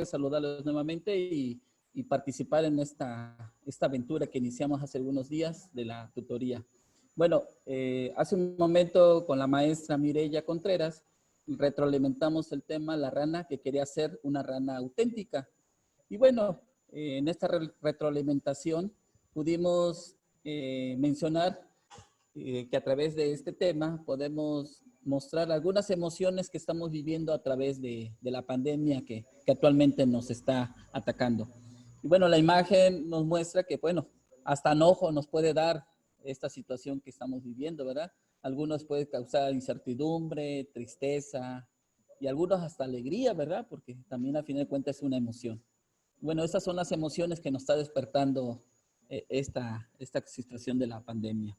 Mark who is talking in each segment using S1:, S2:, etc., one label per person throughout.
S1: saludarlos nuevamente y participar en esta aventura que iniciamos hace algunos días de la tutoría. Bueno, hace un momento con la maestra Mireya Contreras retroalimentamos el tema la rana que quería ser una rana auténtica. Y bueno, en esta retroalimentación pudimos mencionar que a través de este tema podemos mostrar algunas emociones que estamos viviendo a través de la pandemia que actualmente nos está atacando. Y bueno, la imagen nos muestra que, bueno, hasta enojo nos puede dar esta situación que estamos viviendo, ¿verdad? Algunos puede causar incertidumbre, tristeza y algunos hasta alegría, ¿verdad? Porque también a fin de cuentas es una emoción. Bueno, esas son las emociones que nos está despertando esta situación de la pandemia.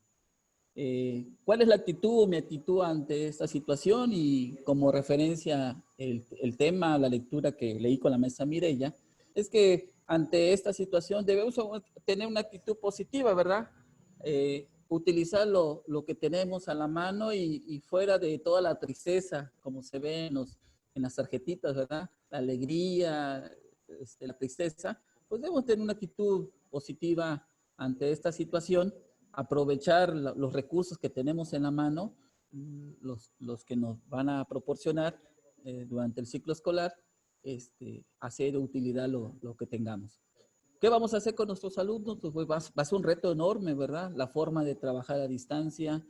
S1: ¿Cuál es la actitud, mi actitud ante esta situación? Y como referencia el tema, la lectura que leí con la maestra Mireya, es que ante esta situación debemos tener una actitud positiva, ¿verdad? Utilizar lo que tenemos a la mano y fuera de toda la tristeza, como se ve en las tarjetitas, ¿verdad? La alegría, la tristeza, pues debemos tener una actitud positiva ante esta situación, aprovechar los recursos que tenemos en la mano, los que nos van a proporcionar durante el ciclo escolar, hacer utilidad lo que tengamos. ¿Qué vamos a hacer con nuestros alumnos? Pues va a ser un reto enorme, ¿verdad? La forma de trabajar a distancia,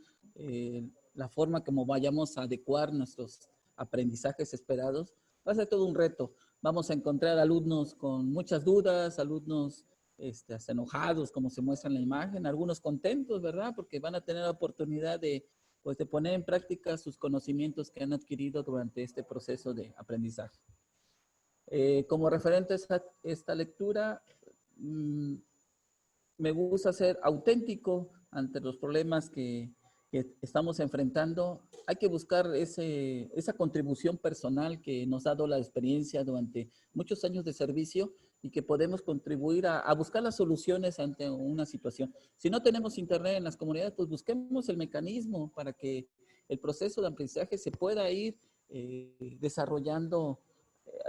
S1: la forma como vayamos a adecuar nuestros aprendizajes esperados, va a ser todo un reto. Vamos a encontrar alumnos con muchas dudas, alumnos hasta enojados, como se muestra en la imagen, algunos contentos, ¿verdad? Porque van a tener la oportunidad de poner en práctica sus conocimientos que han adquirido durante este proceso de aprendizaje. Como referente a esta lectura, me gusta ser auténtico ante los problemas que estamos enfrentando. Hay que buscar esa contribución personal que nos ha dado la experiencia durante muchos años de servicio y que podemos contribuir a buscar las soluciones ante una situación. Si no tenemos internet en las comunidades, pues busquemos el mecanismo para que el proceso de aprendizaje se pueda ir desarrollando.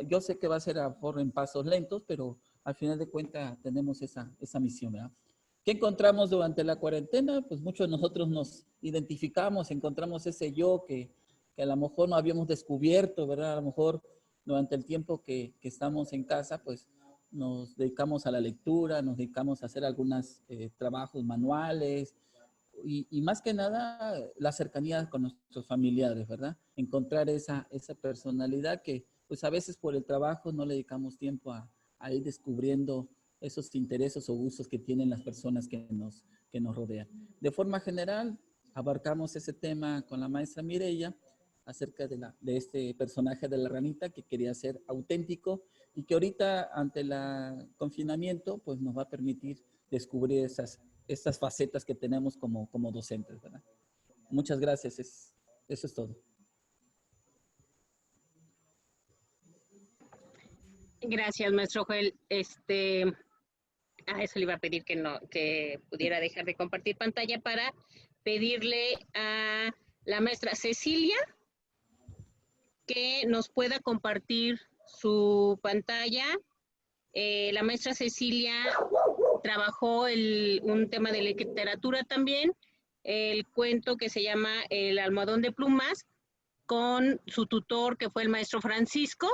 S1: Yo sé que va a ser en pasos lentos, pero al final de cuentas tenemos esa misión, ¿verdad? ¿Qué encontramos durante la cuarentena? Pues muchos de nosotros nos identificamos, encontramos ese yo que a lo mejor no habíamos descubierto, ¿verdad? A lo mejor durante el tiempo que estamos en casa, pues nos dedicamos a la lectura, nos dedicamos a hacer algunos trabajos manuales y más que nada la cercanía con nuestros familiares, ¿verdad? Encontrar esa personalidad que pues a veces por el trabajo no le dedicamos tiempo a ir descubriendo esos intereses o gustos que tienen las personas que nos rodean. De forma general, abarcamos ese tema con la maestra Mireya acerca de este personaje de la ranita que quería ser auténtico y que ahorita ante el confinamiento pues nos va a permitir descubrir estas facetas que tenemos como docentes, ¿verdad? Muchas gracias, eso es todo.
S2: Gracias, maestro Joel. Eso le iba a pedir que pudiera dejar de compartir pantalla para pedirle a la maestra Cecilia que nos pueda compartir su pantalla. La maestra Cecilia trabajó un tema de literatura también, el cuento que se llama El almohadón de plumas, con su tutor que fue el maestro Francisco.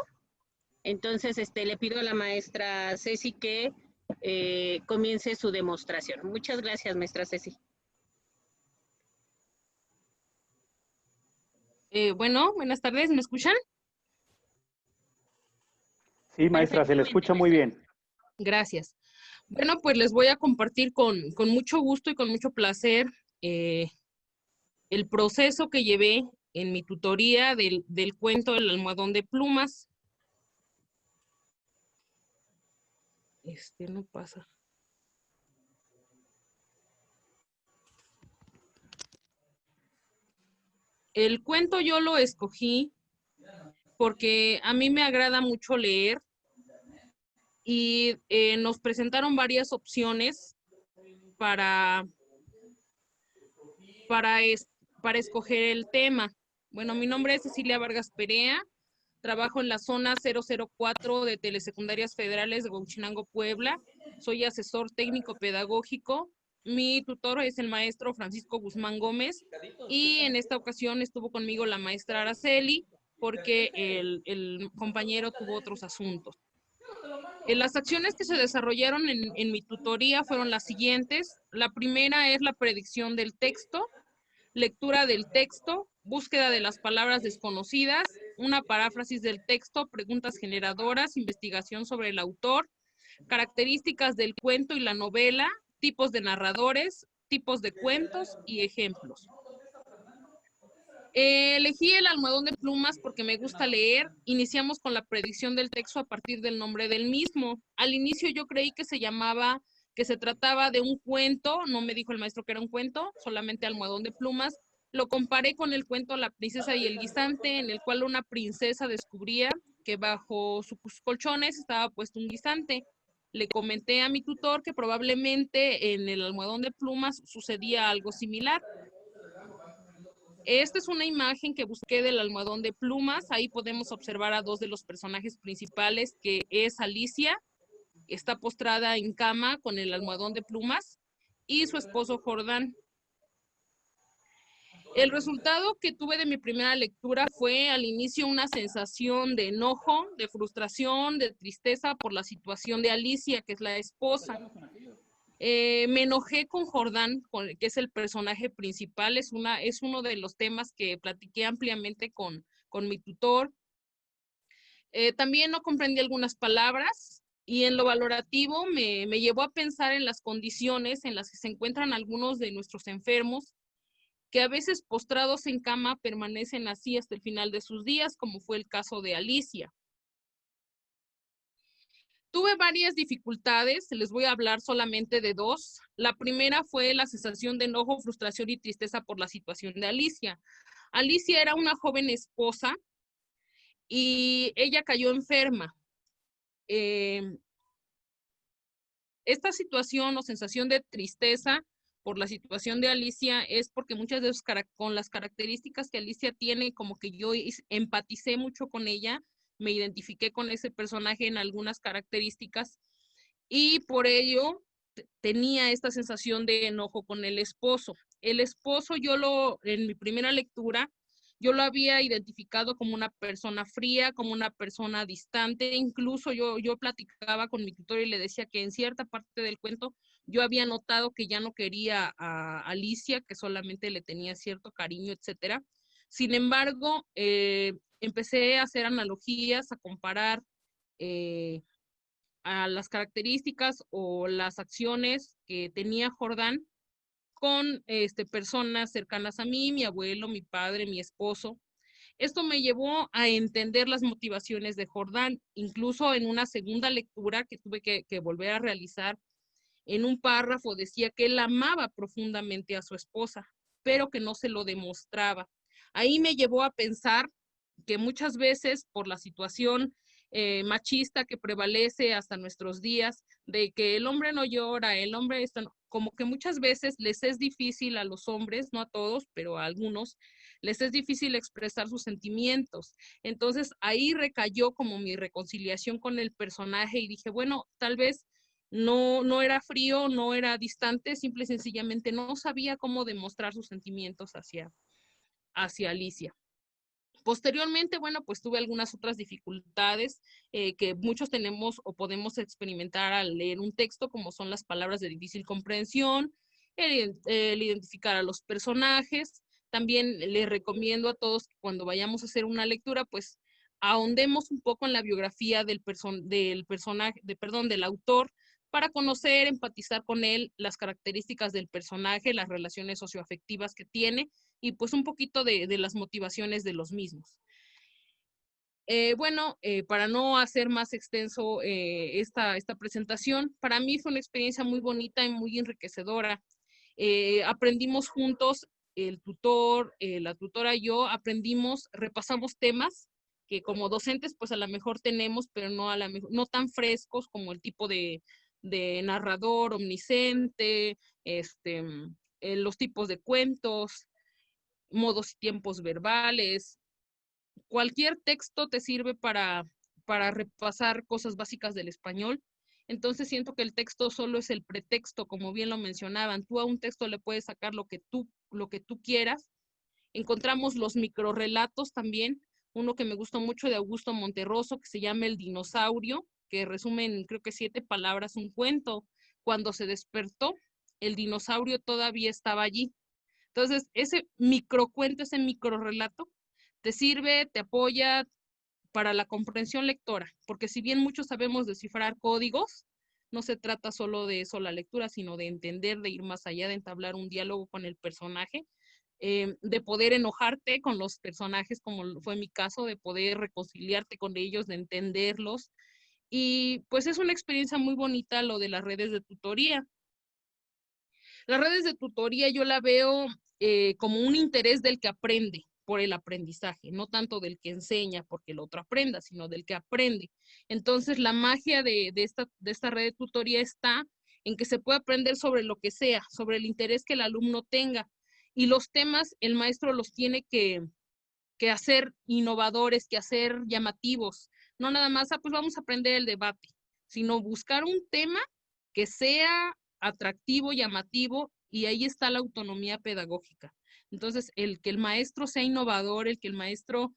S2: Entonces, le pido a la maestra Ceci que comience su demostración. Muchas gracias, maestra Ceci.
S3: Bueno, buenas tardes, ¿me escuchan?
S4: Sí, maestra, se le escucha muy bien.
S3: Gracias. Bueno, pues les voy a compartir con mucho gusto y con mucho placer el proceso que llevé en mi tutoría del cuento El almohadón de plumas. No pasa. El cuento yo lo escogí porque a mí me agrada mucho leer y nos presentaron varias opciones para escoger el tema. Bueno, mi nombre es Cecilia Vargas Perea, Trabajo en la zona 004 de Telesecundarias Federales de Huachinango, Puebla. Soy asesor técnico pedagógico. Mi tutor es el maestro Francisco Guzmán Gómez y en esta ocasión estuvo conmigo la maestra Araceli porque el compañero tuvo otros asuntos. Las acciones que se desarrollaron en mi tutoría fueron las siguientes. La primera es la predicción del texto, lectura del texto, búsqueda de las palabras desconocidas, una paráfrasis del texto, preguntas generadoras, investigación sobre el autor, características del cuento y la novela, tipos de narradores, tipos de cuentos y ejemplos. Elegí el almohadón de plumas porque me gusta leer. Iniciamos con la predicción del texto a partir del nombre del mismo. Al inicio yo creí que se trataba de un cuento, no me dijo el maestro que era un cuento, solamente almohadón de plumas. Lo comparé con el cuento La princesa y el guisante, en el cual una princesa descubría que bajo sus colchones estaba puesto un guisante. Le comenté a mi tutor que probablemente en el almohadón de plumas sucedía algo similar. Esta es una imagen que busqué del almohadón de plumas. Ahí podemos observar a dos de los personajes principales, que es Alicia, está postrada en cama con el almohadón de plumas, y su esposo Jordán. El resultado que tuve de mi primera lectura fue al inicio una sensación de enojo, de frustración, de tristeza por la situación de Alicia, que es la esposa. Me enojé con Jordán, que es el personaje principal, es uno de los temas que platiqué ampliamente con mi tutor. También no comprendí algunas palabras y en lo valorativo me llevó a pensar en las condiciones en las que se encuentran algunos de nuestros enfermos, que a veces postrados en cama permanecen así hasta el final de sus días, como fue el caso de Alicia. Tuve varias dificultades, les voy a hablar solamente de dos. La primera fue la sensación de enojo, frustración y tristeza por la situación de Alicia. Alicia era una joven esposa y ella cayó enferma. Esta situación o sensación de tristeza por la situación de Alicia es porque muchas de con las características que Alicia tiene, como que yo empaticé mucho con ella, me identifiqué con ese personaje en algunas características y por ello tenía esta sensación de enojo con el esposo. El esposo en mi primera lectura, yo lo había identificado como una persona fría, como una persona distante. Incluso yo platicaba con mi tutor y le decía que en cierta parte del cuento yo había notado que ya no quería a Alicia, que solamente le tenía cierto cariño, etcétera. Sin embargo, empecé a hacer analogías, a comparar a las características o las acciones que tenía Jordán con personas cercanas a mí, mi abuelo, mi padre, mi esposo. Esto me llevó a entender las motivaciones de Jordán, incluso en una segunda lectura que tuve que volver a realizar. En un párrafo decía que él amaba profundamente a su esposa, pero que no se lo demostraba. Ahí me llevó a pensar que muchas veces por la situación machista que prevalece hasta nuestros días, de que el hombre no llora, el hombre está, como que muchas veces les es difícil a los hombres, no a todos, pero a algunos, les es difícil expresar sus sentimientos. Entonces ahí recayó como mi reconciliación con el personaje y dije, bueno, tal vez no era frío, no era distante, simple y sencillamente no sabía cómo demostrar sus sentimientos hacia Alicia. Posteriormente, bueno, pues tuve algunas otras dificultades que muchos tenemos o podemos experimentar al leer un texto, como son las palabras de difícil comprensión, el identificar a los personajes. También les recomiendo a todos que cuando vayamos a hacer una lectura, pues ahondemos un poco en la biografía del autor, para conocer, empatizar con él, las características del personaje, las relaciones socioafectivas que tiene y pues un poquito de las motivaciones de los mismos. Para no hacer más extenso esta presentación, para mí fue una experiencia muy bonita y muy enriquecedora. Aprendimos juntos, el tutor, la tutora y yo, repasamos temas que como docentes pues a lo mejor tenemos, pero no tan frescos como el tipo de narrador omnisciente, los tipos de cuentos, modos y tiempos verbales, cualquier texto te sirve para repasar cosas básicas del español. Entonces siento que el texto solo es el pretexto, como bien lo mencionaban. Tú a un texto le puedes sacar lo que tú quieras. Encontramos los microrrelatos también, uno que me gustó mucho de Augusto Monterroso, que se llama El dinosaurio, que resume en creo que 7 palabras un cuento. Cuando se despertó, el dinosaurio todavía estaba allí. Entonces, ese microcuento, ese microrrelato, te sirve, te apoya para la comprensión lectora, porque si bien muchos sabemos descifrar códigos, no se trata solo de eso la lectura, sino de entender, de ir más allá, de entablar un diálogo con el personaje, de poder enojarte con los personajes, como fue mi caso, de poder reconciliarte con ellos, de entenderlos. Y pues es una experiencia muy bonita lo de las redes de tutoría. Las redes de tutoría yo la veo como un interés del que aprende por el aprendizaje, no tanto del que enseña porque el otro aprenda, sino del que aprende. Entonces la magia de esta red de tutoría está en que se puede aprender sobre lo que sea, sobre el interés que el alumno tenga. Y los temas el maestro los tiene que hacer innovadores, que hacer llamativos. No nada más, pues vamos a aprender el debate, sino buscar un tema que sea atractivo, llamativo, y ahí está la autonomía pedagógica. Entonces, el que el maestro sea innovador, el que el maestro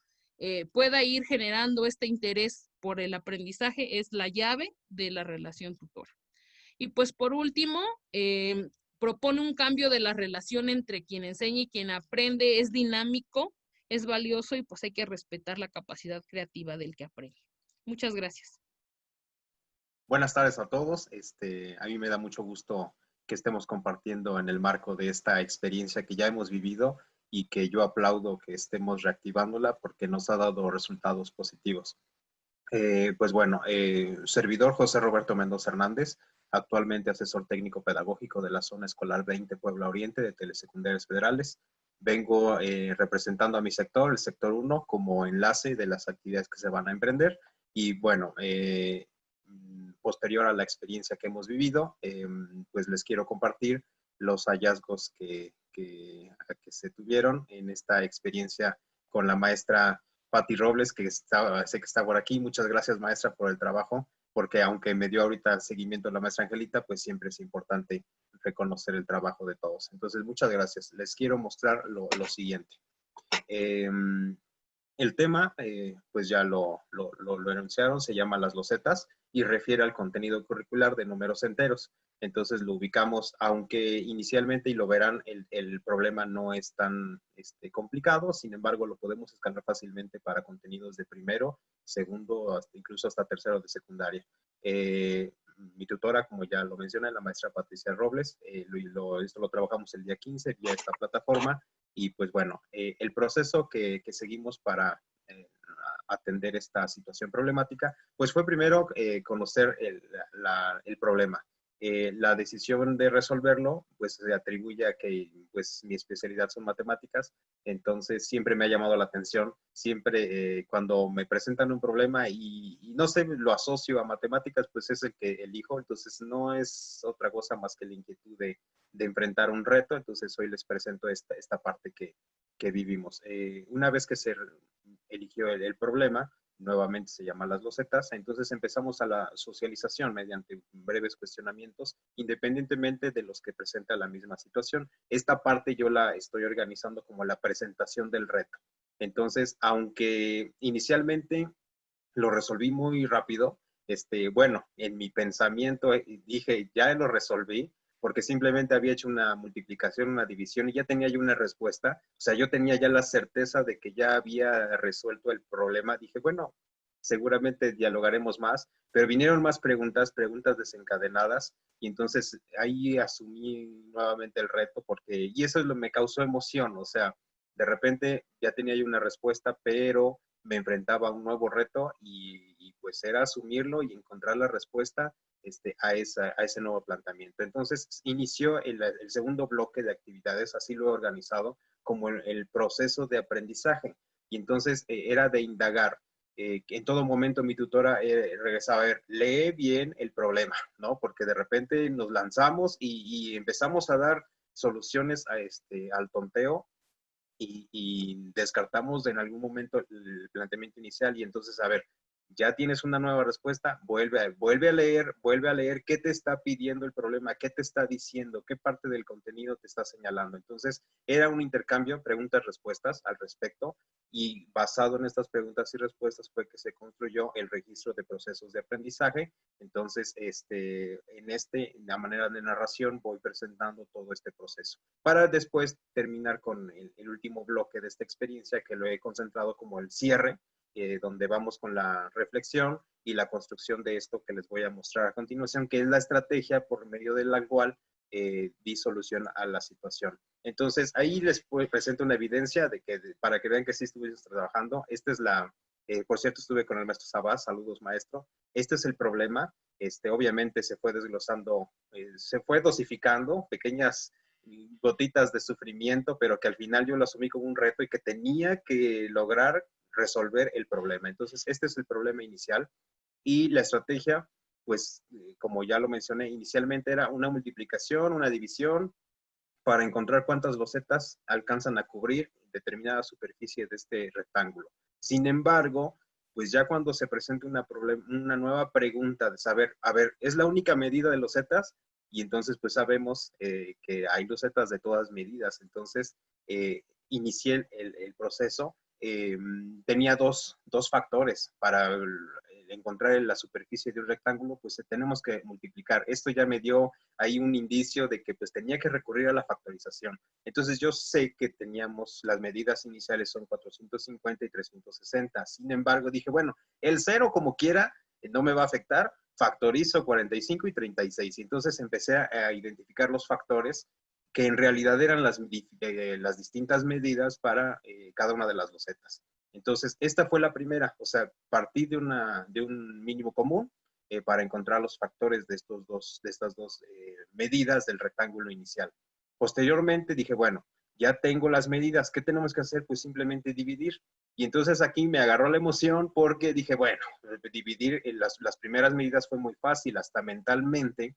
S3: pueda ir generando este interés por el aprendizaje es la llave de la relación tutor. Y pues por último, propone un cambio de la relación entre quien enseña y quien aprende, es dinámico, es valioso y pues hay que respetar la capacidad creativa del que aprende. Muchas gracias.
S5: Buenas tardes a todos. A mí me da mucho gusto que estemos compartiendo en el marco de esta experiencia que ya hemos vivido y que yo aplaudo que estemos reactivándola porque nos ha dado resultados positivos. Pues bueno, servidor José Roberto Mendoza Hernández, actualmente asesor técnico pedagógico de la zona escolar 20 Puebla Oriente de Telesecundarias Federales. Vengo representando a mi sector, el sector 1, como enlace de las actividades que se van a emprender. Y bueno, posterior a la experiencia que hemos vivido, pues les quiero compartir los hallazgos que se tuvieron en esta experiencia con la maestra Patti Robles, que sé que está por aquí. Muchas gracias, maestra, por el trabajo, porque aunque me dio ahorita seguimiento la maestra Angelita, pues siempre es importante reconocer el trabajo de todos. Entonces, muchas gracias. Les quiero mostrar lo siguiente. El tema, pues ya lo enunciaron, se llama las losetas y refiere al contenido curricular de números enteros. Entonces lo ubicamos, aunque inicialmente, y lo verán, el problema no es tan complicado, sin embargo lo podemos escalar fácilmente para contenidos de primero, segundo, incluso hasta tercero de secundaria. Mi tutora, como ya lo mencioné, la maestra Patricia Robles, esto lo trabajamos el día 15 vía esta plataforma. Y pues bueno, el proceso que seguimos para atender esta situación problemática, pues fue primero conocer el problema. La decisión de resolverlo, pues se atribuye a que pues mi especialidad son matemáticas, entonces siempre me ha llamado la atención, siempre cuando me presentan un problema y no sé, lo asocio a matemáticas, pues es el que elijo, entonces no es otra cosa más que la inquietud de enfrentar un reto, entonces hoy les presento esta parte que vivimos. Una vez que se eligió el problema, nuevamente se llama las losetas, entonces empezamos a la socialización mediante breves cuestionamientos, independientemente de los que presenta la misma situación. Esta parte yo la estoy organizando como la presentación del reto. Entonces, aunque inicialmente lo resolví muy rápido, bueno, en mi pensamiento dije, ya lo resolví, porque simplemente había hecho una multiplicación, una división y ya tenía yo una respuesta. O sea, yo tenía ya la certeza de que ya había resuelto el problema. Dije, bueno, seguramente dialogaremos más, pero vinieron más preguntas desencadenadas y entonces ahí asumí nuevamente el reto y eso es lo que me causó emoción. O sea, de repente ya tenía yo una respuesta, pero me enfrentaba a un nuevo reto y pues era asumirlo y encontrar la respuesta a ese nuevo planteamiento. Entonces inició el segundo bloque de actividades, así lo he organizado, como el proceso de aprendizaje. Y entonces era de indagar. En todo momento mi tutora regresaba a ver, lee bien el problema, ¿no? Porque de repente nos lanzamos y empezamos a dar soluciones al tonteo y descartamos en algún momento el planteamiento inicial y entonces, a ver, ya tienes una nueva respuesta, vuelve a leer qué te está pidiendo el problema, qué te está diciendo, qué parte del contenido te está señalando. Entonces, era un intercambio, preguntas-respuestas al respecto, y basado en estas preguntas y respuestas fue que se construyó el registro de procesos de aprendizaje. Entonces, en la manera de narración voy presentando todo este proceso, para después terminar con el último bloque de esta experiencia, que lo he concentrado como el cierre, donde vamos con la reflexión y la construcción de esto que les voy a mostrar a continuación, que es la estrategia por medio de la cual di solución a la situación. Entonces, ahí les presento una evidencia de que, para que vean que sí estuve trabajando. Esta es la, por cierto, estuve con el maestro Sabás, saludos maestro. Este es el problema. Obviamente se fue desglosando, se fue dosificando, pequeñas gotitas de sufrimiento, pero que al final yo lo asumí como un reto y que tenía que lograr resolver el problema. Entonces, este es el problema inicial y la estrategia, pues, como ya lo mencioné inicialmente, era una multiplicación, una división para encontrar cuántas losetas alcanzan a cubrir determinada superficie de este rectángulo. Sin embargo, pues ya cuando se presenta una nueva pregunta de saber, a ver, ¿es la única medida de losetas? Y entonces, pues sabemos que hay losetas de todas medidas. Entonces, inicié el proceso. Tenía dos factores para encontrar la superficie de un rectángulo, pues tenemos que multiplicar. Esto ya me dio ahí un indicio de que pues tenía que recurrir a la factorización. Entonces yo sé que teníamos, las medidas iniciales son 450 y 360. Sin embargo, dije, bueno, el 0 como quiera no me va a afectar, factorizo 45 y 36. Entonces empecé a identificar los factores que en realidad eran las distintas medidas para cada una de las losetas. Entonces, esta fue la primera, o sea, partí de un mínimo común para encontrar los factores de estas dos medidas del rectángulo inicial. Posteriormente dije, bueno, ya tengo las medidas, ¿qué tenemos que hacer? Pues simplemente dividir. Y entonces aquí me agarró la emoción porque dije, bueno, dividir las primeras medidas fue muy fácil, hasta mentalmente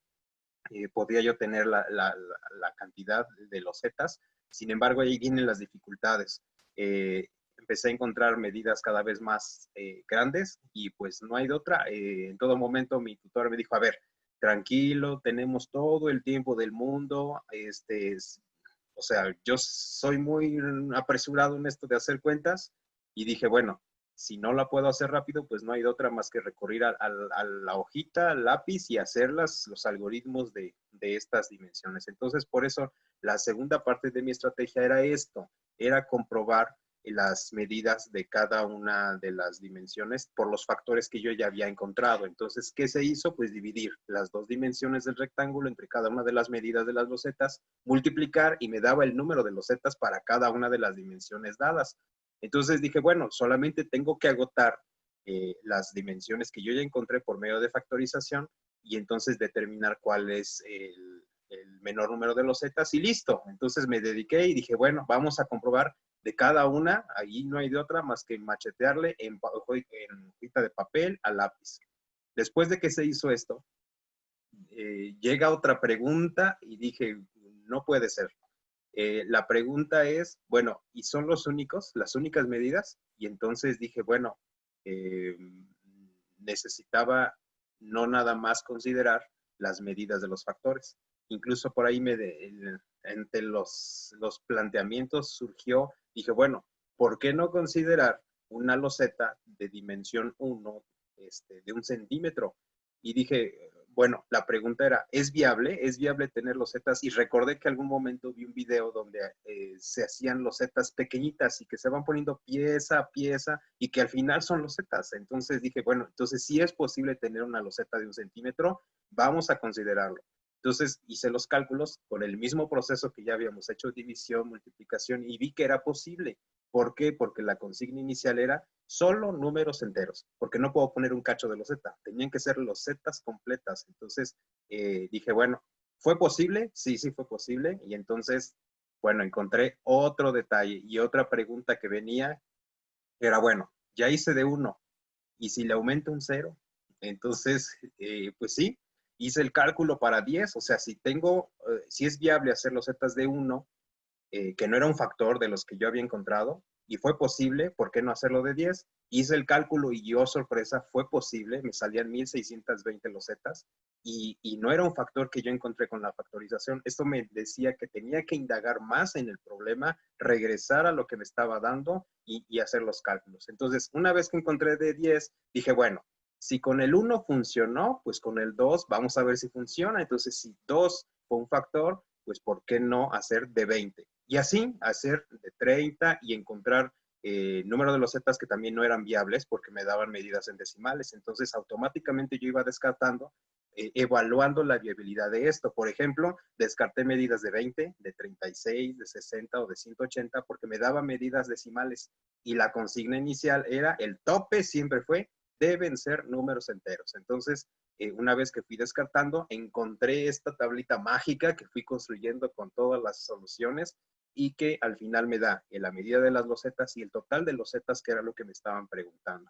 S5: podía yo tener la cantidad de losetas. Sin embargo, ahí vienen las dificultades. Empecé a encontrar medidas cada vez más grandes y pues no hay de otra. En todo momento mi tutor me dijo, a ver, tranquilo, tenemos todo el tiempo del mundo. O sea, yo soy muy apresurado en esto de hacer cuentas y dije, bueno, si no la puedo hacer rápido, pues no hay de otra más que recurrir a la hojita, al lápiz y hacer los algoritmos de estas dimensiones. Entonces, por eso la segunda parte de mi estrategia era esto, era comprobar las medidas de cada una de las dimensiones por los factores que yo ya había encontrado. Entonces, ¿qué se hizo? Pues dividir las dos dimensiones del rectángulo entre cada una de las medidas de las losetas, multiplicar y me daba el número de losetas para cada una de las dimensiones dadas. Entonces dije, bueno, solamente tengo que agotar las dimensiones que yo ya encontré por medio de factorización y entonces determinar cuál es el menor número de losetas y listo. Entonces me dediqué y dije, bueno, vamos a comprobar de cada una, ahí no hay de otra más que machetearle en hojita de papel a lápiz. Después de que se hizo esto, llega otra pregunta y dije, no puede ser. La pregunta es, bueno, ¿y son las únicas medidas? Y entonces dije, bueno, necesitaba no nada más considerar las medidas de los factores. Incluso por ahí entre los planteamientos surgió, dije, bueno, ¿por qué no considerar una loseta de dimensión 1, de 1 centímetro? Y dije, bueno, la pregunta era, ¿es viable? ¿Es viable tener losetas? Y recordé que algún momento vi un video donde se hacían losetas pequeñitas y que se van poniendo pieza a pieza y que al final son losetas. Entonces dije, bueno, entonces sí es posible tener una loseta de 1 centímetro, vamos a considerarlo. Entonces hice los cálculos con el mismo proceso que ya habíamos hecho, división, multiplicación, y vi que era posible. ¿Por qué? Porque la consigna inicial era solo números enteros, porque no puedo poner un cacho de loseta, tenían que ser losetas completas. Entonces dije, bueno, ¿fue posible? Sí, sí fue posible. Y entonces, bueno, encontré otro detalle y otra pregunta que venía, era, bueno, ya hice de 1, ¿y si le aumento un 0? Entonces, pues sí, hice el cálculo para 10, o sea, si es viable hacer losetas de 1, que no era un factor de los que yo había encontrado, y fue posible, ¿por qué no hacerlo de 10? Hice el cálculo y yo, sorpresa, fue posible, me salían 1620 losetas, y no era un factor que yo encontré con la factorización. Esto me decía que tenía que indagar más en el problema, regresar a lo que me estaba dando y hacer los cálculos. Entonces, una vez que encontré de 10, dije, bueno, si con el 1 funcionó, pues con el 2 vamos a ver si funciona. Entonces, si 2 fue un factor, pues ¿por qué no hacer de 20? Y así, hacer de 30 y encontrar número de losetas que también no eran viables porque me daban medidas en decimales. Entonces, automáticamente yo iba descartando, evaluando la viabilidad de esto. Por ejemplo, descarté medidas de 20, de 36, de 60 o de 180 porque me daban medidas decimales. Y la consigna inicial era, el tope siempre fue, deben ser números enteros. Entonces, una vez que fui descartando, encontré esta tablita mágica que fui construyendo con todas las soluciones y que al final me da la medida de las losetas y el total de losetas, que era lo que me estaban preguntando.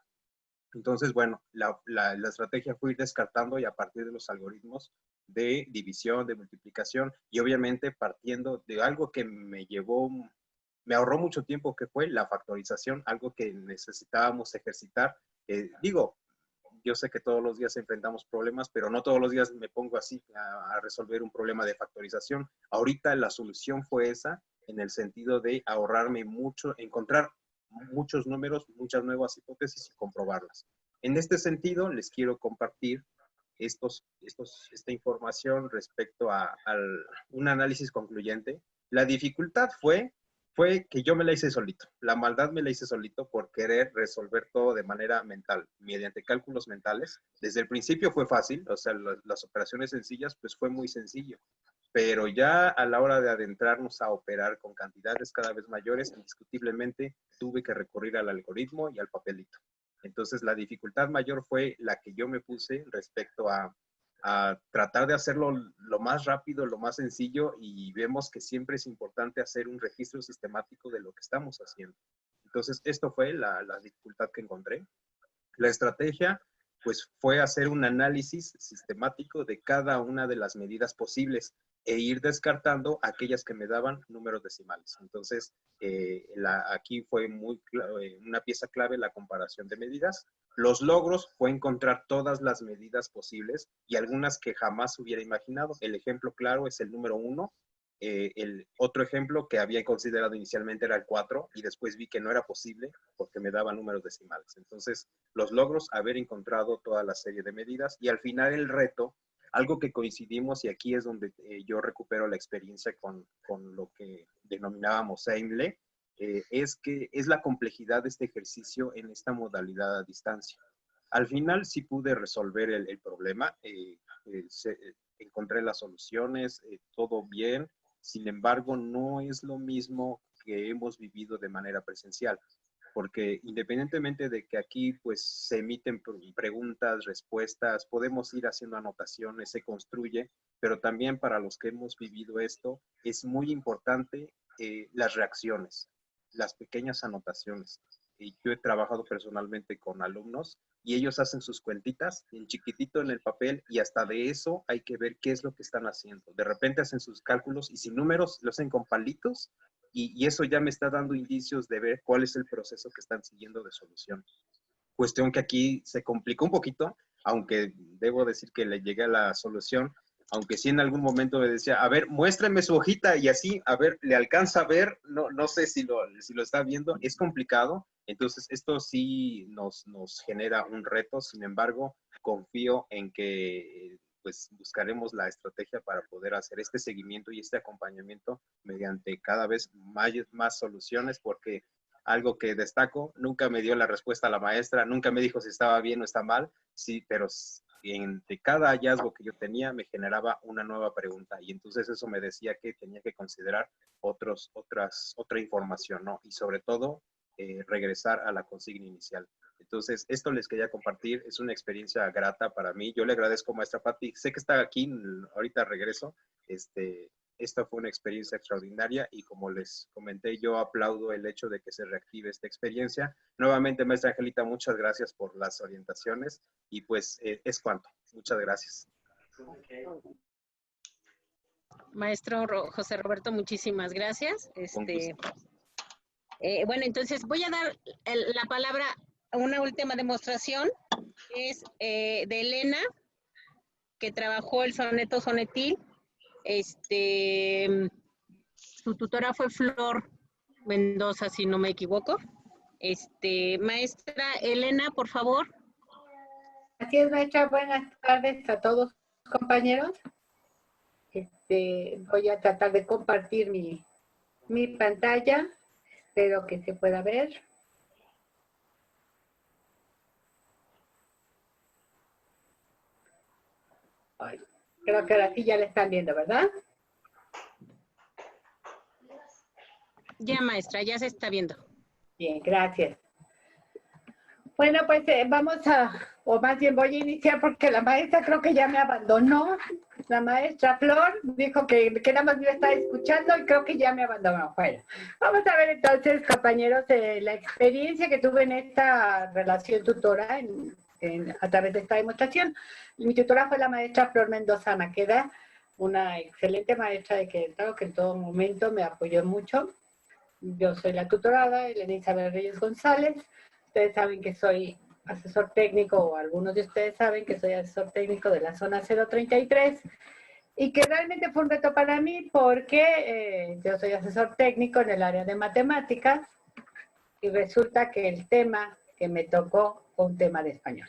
S5: Entonces, bueno, la estrategia fue ir descartando y a partir de los algoritmos de división, de multiplicación y obviamente partiendo de algo que me ahorró mucho tiempo, que fue la factorización, algo que necesitábamos ejercitar. Digo, yo sé que todos los días enfrentamos problemas, pero no todos los días me pongo así a resolver un problema de factorización. Ahorita la solución fue esa, en el sentido de ahorrarme mucho, encontrar muchos números, muchas nuevas hipótesis y comprobarlas. En este sentido, les quiero compartir esta información respecto a un análisis concluyente. La dificultad fue que yo me la hice solito. La maldad me la hice solito por querer resolver todo de manera mental, mediante cálculos mentales. Desde el principio fue fácil, o sea, las operaciones sencillas, pues fue muy sencillo. Pero ya a la hora de adentrarnos a operar con cantidades cada vez mayores, indiscutiblemente tuve que recurrir al algoritmo y al papelito. Entonces, la dificultad mayor fue la que yo me puse respecto a tratar de hacerlo lo más rápido, lo más sencillo, y vemos que siempre es importante hacer un registro sistemático de lo que estamos haciendo. Entonces, esto fue la dificultad que encontré. La estrategia, pues, fue hacer un análisis sistemático de cada una de las medidas posibles e ir descartando aquellas que me daban números decimales. Entonces, aquí fue una pieza clave la comparación de medidas. Los logros fue encontrar todas las medidas posibles y algunas que jamás hubiera imaginado. El ejemplo claro es el número 1. El otro ejemplo que había considerado inicialmente era el 4 y después vi que no era posible porque me daba números decimales. Entonces, los logros, haber encontrado toda la serie de medidas y al final el reto, algo que coincidimos, y aquí es donde yo recupero la experiencia con lo que denominábamos SEIMLE, es que es la complejidad de este ejercicio en esta modalidad a distancia. Al final sí pude resolver el problema, encontré las soluciones, todo bien. Sin embargo, no es lo mismo que hemos vivido de manera presencial, porque independientemente de que aquí pues se emiten preguntas, respuestas, podemos ir haciendo anotaciones, se construye, pero también para los que hemos vivido esto es muy importante las reacciones, las pequeñas anotaciones. Y yo he trabajado personalmente con alumnos y ellos hacen sus cuentitas en chiquitito en el papel y hasta de eso hay que ver qué es lo que están haciendo. De repente hacen sus cálculos y sin números lo hacen con palitos y eso ya me está dando indicios de ver cuál es el proceso que están siguiendo de solución. Cuestión que aquí se complicó un poquito, aunque debo decir que le llegué a la solución, aunque sí en algún momento me decía, a ver, muéstrame su hojita y así, a ver, le alcanza a ver, no sé si lo está viendo, es complicado, entonces esto sí nos genera un reto, sin embargo, confío en que pues buscaremos la estrategia para poder hacer este seguimiento y este acompañamiento mediante cada vez más soluciones, porque algo que destaco, nunca me dio la respuesta a la maestra, nunca me dijo si estaba bien o está mal, sí, pero entre cada hallazgo que yo tenía me generaba una nueva pregunta y entonces eso me decía que tenía que considerar otra información, ¿no? Y sobre todo, regresar a la consigna inicial. Entonces, esto les quería compartir, es una experiencia grata para mí. Yo le agradezco, maestra Patti, sé que está aquí, ahorita regreso, esta fue una experiencia extraordinaria y como les comenté, yo aplaudo el hecho de que se reactive esta experiencia. Nuevamente, maestra Angelita, muchas gracias por las orientaciones y pues es cuanto. Muchas gracias.
S2: Maestro José Roberto, muchísimas gracias. Bueno, entonces voy a dar la palabra a una última demostración, que es de Elena, que trabajó el soneto sonetil. Su tutora fue Flor Mendoza, si no me equivoco. Maestra Elena, por favor.
S6: Así es, maestra. Buenas tardes a todos, compañeros. Voy a tratar de compartir mi pantalla. Espero que se pueda ver. Ay, creo que ahora sí ya la están viendo, ¿verdad?
S2: Ya, maestra, ya se está viendo.
S6: Bien, gracias. Bueno, pues vamos a, o más bien voy a iniciar porque la maestra creo que ya me abandonó. La maestra Flor dijo que nada más me estaba escuchando y creo que ya me abandonó. Bueno, vamos a ver entonces, compañeros, la experiencia que tuve en esta relación tutora a través de esta demostración. Mi tutora fue la maestra Flor Mendoza Maqueda, una excelente maestra de Querétaro que en todo momento me apoyó mucho. Yo soy la tutorada, Elizabeth Reyes González. Ustedes saben que soy asesor técnico, o algunos de ustedes saben que soy asesor técnico de la zona 033, y que realmente fue un reto para mí porque yo soy asesor técnico en el área de matemáticas, y resulta que el tema que me tocó fue un tema de español.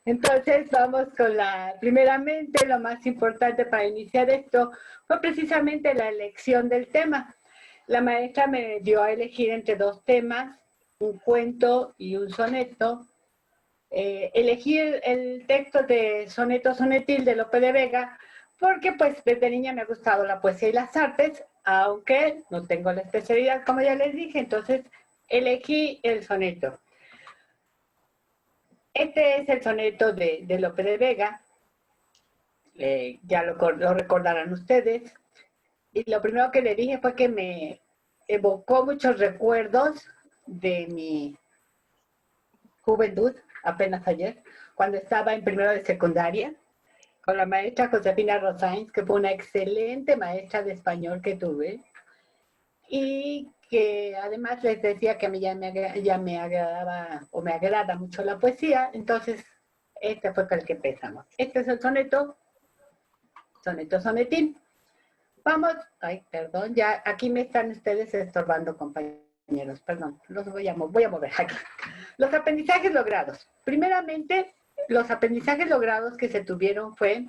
S6: Entonces vamos con primeramente lo más importante para iniciar esto fue precisamente la elección del tema. La maestra me dio a elegir entre dos temas, un cuento y un soneto. Elegí el texto de Soneto Sonetil de Lope de Vega porque pues desde niña me ha gustado la poesía y las artes, aunque no tengo la especialidad como ya les dije, entonces elegí el soneto. Este es el soneto de Lope de Vega, ya lo recordarán ustedes, y lo primero que le dije fue que me evocó muchos recuerdos de mi juventud, apenas ayer, cuando estaba en primero de secundaria, con la maestra Josefina Rosáins, que fue una excelente maestra de español que tuve, y que además les decía que a mí ya me agradaba, o me agrada mucho la poesía, entonces este fue con el que empezamos. Este es el soneto sonetín. Vamos, perdón, ya aquí me están ustedes estorbando, compañeros, perdón, los voy a mover aquí. Los aprendizajes logrados. Primeramente, los aprendizajes logrados que se tuvieron fue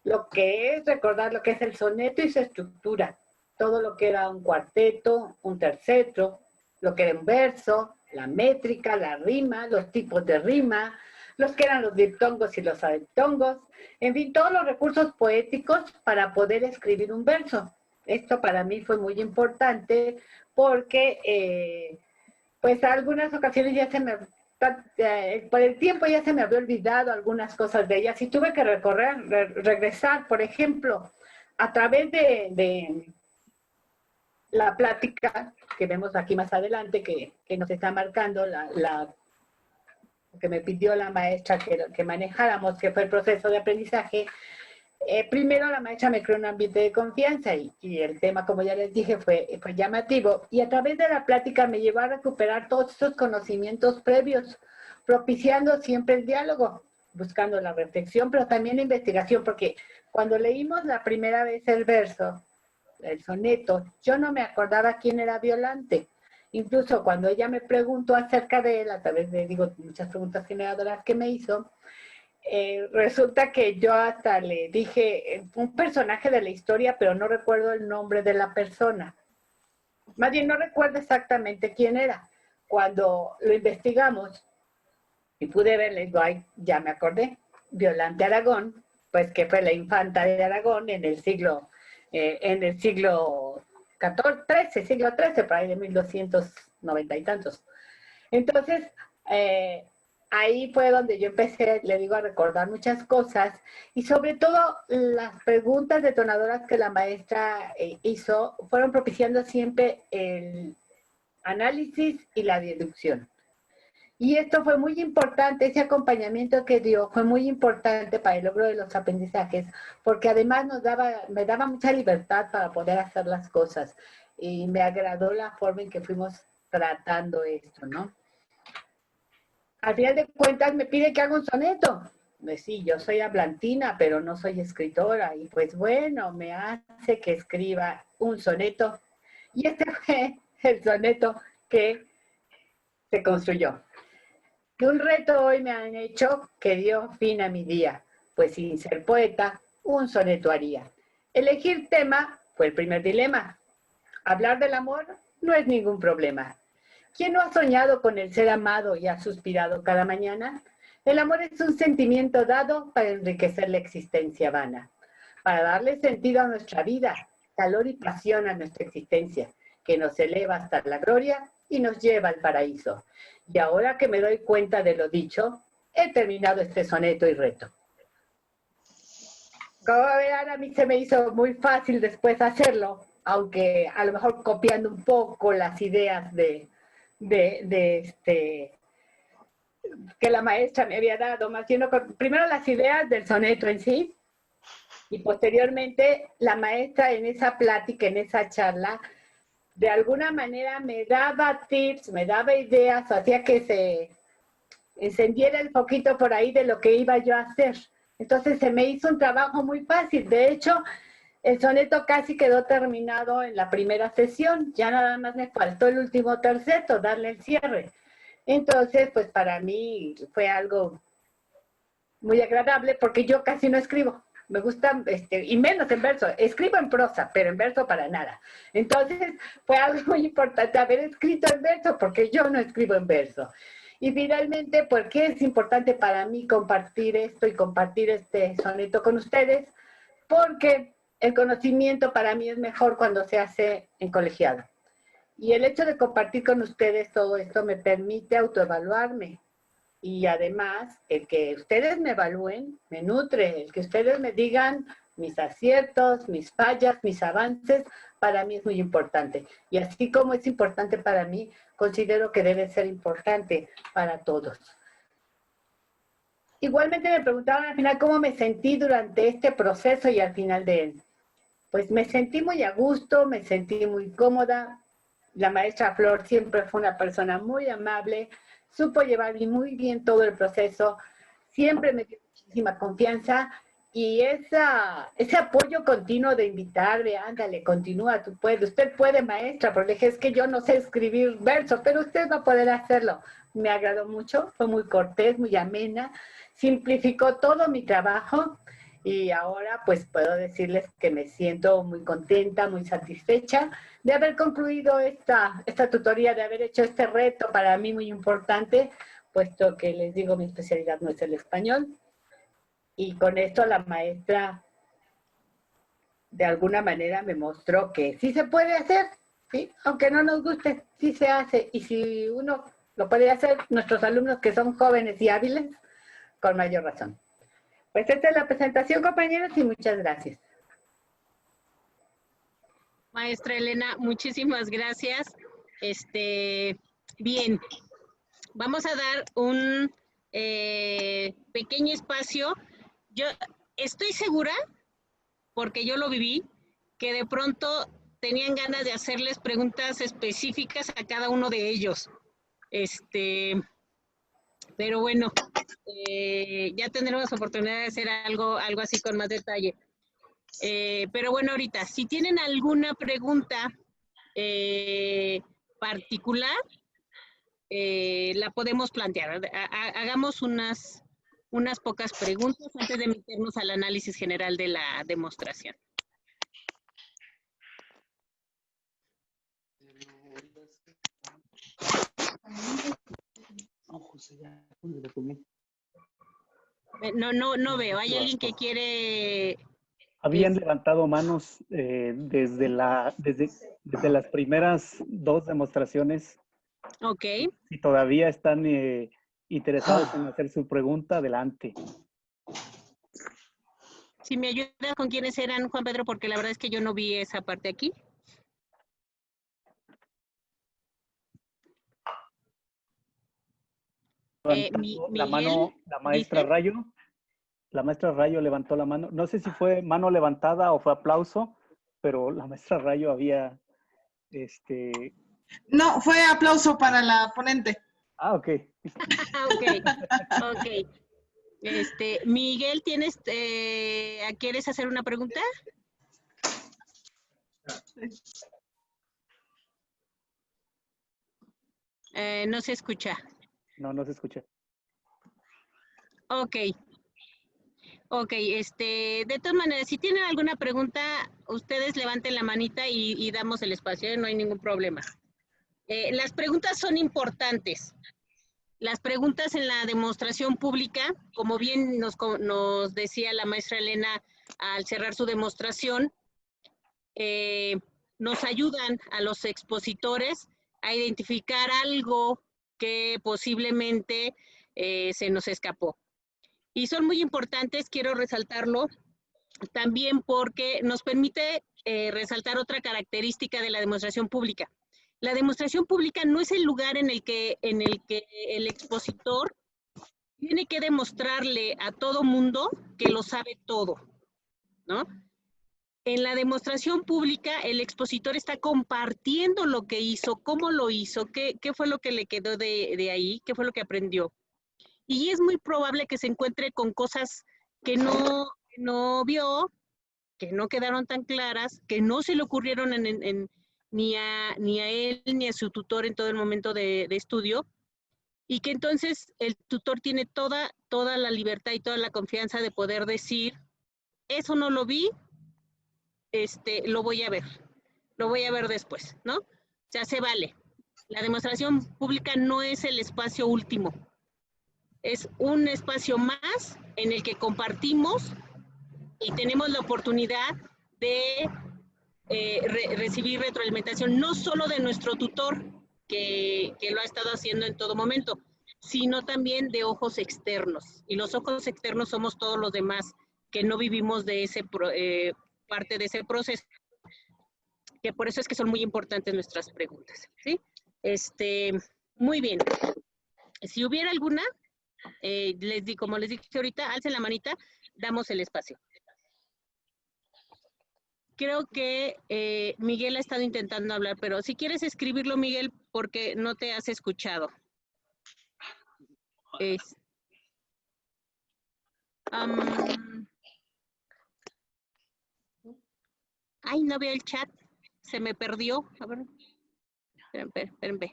S6: lo que es recordar lo que es el soneto y su estructura. Todo lo que era un cuarteto, un tercetro, lo que era un verso, la métrica, la rima, los tipos de rima, los que eran los diptongos y los adiptongos, en fin, todos los recursos poéticos para poder escribir un verso. Esto para mí fue muy importante porque pues a algunas ocasiones ya por el tiempo ya se me había olvidado algunas cosas de ellas y tuve que regresar, por ejemplo, a través de la plática que vemos aquí más adelante, que nos está marcando que me pidió la maestra que manejáramos, que fue el proceso de aprendizaje. Primero la maestra me creó un ambiente de confianza y el tema, como ya les dije, fue llamativo. Y a través de la plática me llevó a recuperar todos esos conocimientos previos, propiciando siempre el diálogo, buscando la reflexión, pero también la investigación, porque cuando leímos la primera vez el verso, el soneto, yo no me acordaba quién era Violante. Incluso cuando ella me preguntó acerca de él, a través de, muchas preguntas generadoras que me hizo, resulta que yo hasta le dije un personaje de la historia, pero no recuerdo el nombre de la persona. Más bien no recuerdo exactamente quién era. Cuando lo investigamos y pude verle, ya me acordé, Violante Aragón, pues que fue la infanta de Aragón en el siglo siglo XIII, por ahí de 1290 y tantos. Entonces, ahí fue donde yo empecé, le digo, a recordar muchas cosas y sobre todo las preguntas detonadoras que la maestra hizo fueron propiciando siempre el análisis y la deducción. Y esto fue muy importante, ese acompañamiento que dio fue muy importante para el logro de los aprendizajes, porque además me daba mucha libertad para poder hacer las cosas. Y me agradó la forma en que fuimos tratando esto, ¿no? Al final de cuentas me pide que haga un soneto. Pues sí, yo soy hablantina, pero no soy escritora. Y pues bueno, me hace que escriba un soneto. Y este fue el soneto que se construyó. Que un reto hoy me han hecho que dio fin a mi día, pues sin ser poeta, un soneto haría. Elegir tema fue el primer dilema. Hablar del amor no es ningún problema. ¿Quién no ha soñado con el ser amado y ha suspirado cada mañana? El amor es un sentimiento dado para enriquecer la existencia vana, para darle sentido a nuestra vida, calor y pasión a nuestra existencia, que nos eleva hasta la gloria y nos lleva al paraíso. Y ahora que me doy cuenta de lo dicho, he terminado este soneto y reto. Como verán, a mí se me hizo muy fácil después hacerlo, aunque a lo mejor copiando un poco las ideas que la maestra me había dado, más bien, primero las ideas del soneto en sí, y posteriormente la maestra en esa plática, en esa charla, de alguna manera me daba tips, me daba ideas, hacía que se encendiera el foquito por ahí de lo que iba yo a hacer. Entonces se me hizo un trabajo muy fácil. De hecho, el soneto casi quedó terminado en la primera sesión. Ya nada más me faltó el último terceto, darle el cierre. Entonces, pues para mí fue algo muy agradable porque yo casi no escribo. Me gusta, y menos en verso. Escribo en prosa, pero en verso para nada. Entonces, fue algo muy importante haber escrito en verso, porque yo no escribo en verso. Y finalmente, ¿por qué es importante para mí compartir esto y compartir este soneto con ustedes? Porque el conocimiento para mí es mejor cuando se hace en colegiado. Y el hecho de compartir con ustedes todo esto me permite autoevaluarme. Y además, el que ustedes me evalúen, me nutre, el que ustedes me digan mis aciertos, mis fallas, mis avances, para mí es muy importante. Y así como es importante para mí, considero que debe ser importante para todos. Igualmente me preguntaban al final cómo me sentí durante este proceso y al final de él. Pues me sentí muy a gusto, me sentí muy cómoda. La maestra Flor siempre fue una persona muy amable, supo llevar muy bien todo el proceso, siempre me dio muchísima confianza y ese apoyo continuo de invitarme, ándale, continúa, tú puedes, usted puede, maestra, porque es que yo no sé escribir versos, pero usted va a poder hacerlo. Me agradó mucho, fue muy cortés, muy amena, simplificó todo mi trabajo y ahora pues puedo decirles que me siento muy contenta, muy satisfecha de haber concluido esta tutoría, de haber hecho este reto para mí muy importante, puesto que les digo mi especialidad no es el español. Y con esto la maestra de alguna manera me mostró que sí se puede hacer, ¿sí? Aunque no nos guste, sí se hace. Y si uno lo puede hacer, nuestros alumnos que son jóvenes y hábiles, con mayor razón. Pues esta es la presentación, compañeros, y muchas gracias.
S2: Maestra Elena, muchísimas gracias. Bien, vamos a dar un pequeño espacio. Yo estoy segura, porque yo lo viví, que de pronto tenían ganas de hacerles preguntas específicas a cada uno de ellos. Pero bueno, ya tendremos oportunidad de hacer algo así con más detalle. Pero bueno, ahorita, si tienen alguna pregunta particular, la podemos plantear. Hagamos unas pocas preguntas antes de meternos al análisis general de la demostración. No veo. ¿Hay alguien que quiere...?
S4: Habían levantado manos desde las primeras 2 demostraciones.
S2: Ok.
S4: Si todavía están interesados en hacer su pregunta, adelante.
S2: Si me ayuda con quiénes eran, Juan Pedro, porque la verdad es que yo no vi esa parte aquí.
S4: la mano la maestra
S2: ¿dice?
S4: Rayo. La maestra Rayo levantó la mano. No sé si fue mano levantada o fue aplauso, pero la maestra Rayo había,
S7: No, fue aplauso para la ponente.
S4: Ah, ok.
S2: Ok. Miguel, ¿quieres hacer una pregunta? No se escucha.
S4: No se escucha.
S2: Ok, de todas maneras, si tienen alguna pregunta, ustedes levanten la manita y damos el espacio, no hay ningún problema. Las preguntas son importantes. Las preguntas en la demostración pública, como bien nos decía la maestra Elena al cerrar su demostración, nos ayudan a los expositores a identificar algo que posiblemente se nos escapó. Y son muy importantes, quiero resaltarlo, también porque nos permite resaltar otra característica de la demostración pública. La demostración pública no es el lugar en el que el expositor tiene que demostrarle a todo mundo que lo sabe todo, ¿no? En la demostración pública, el expositor está compartiendo lo que hizo, cómo lo hizo, qué fue lo que le quedó de ahí, qué fue lo que aprendió. Y es muy probable que se encuentre con cosas que no vio, que no quedaron tan claras, que no se le ocurrieron ni a él ni a su tutor en todo el momento de estudio, y que entonces el tutor tiene toda la libertad y toda la confianza de poder decir, eso no lo vi, lo voy a ver después, ¿no? O sea, se vale. La demostración pública no es el espacio último, es un espacio más en el que compartimos y tenemos la oportunidad de recibir retroalimentación, no solo de nuestro tutor, que lo ha estado haciendo en todo momento, sino también de ojos externos. Y los ojos externos somos todos los demás que no vivimos de parte de ese proceso, que por eso es que son muy importantes nuestras preguntas, ¿sí? Muy bien. Si hubiera alguna, como les dije ahorita, alcen la manita, damos el espacio. Creo que Miguel ha estado intentando hablar, pero si quieres escribirlo, Miguel, porque no te has escuchado. Ay, no veo el chat. Se me perdió. A ver. Espérenme.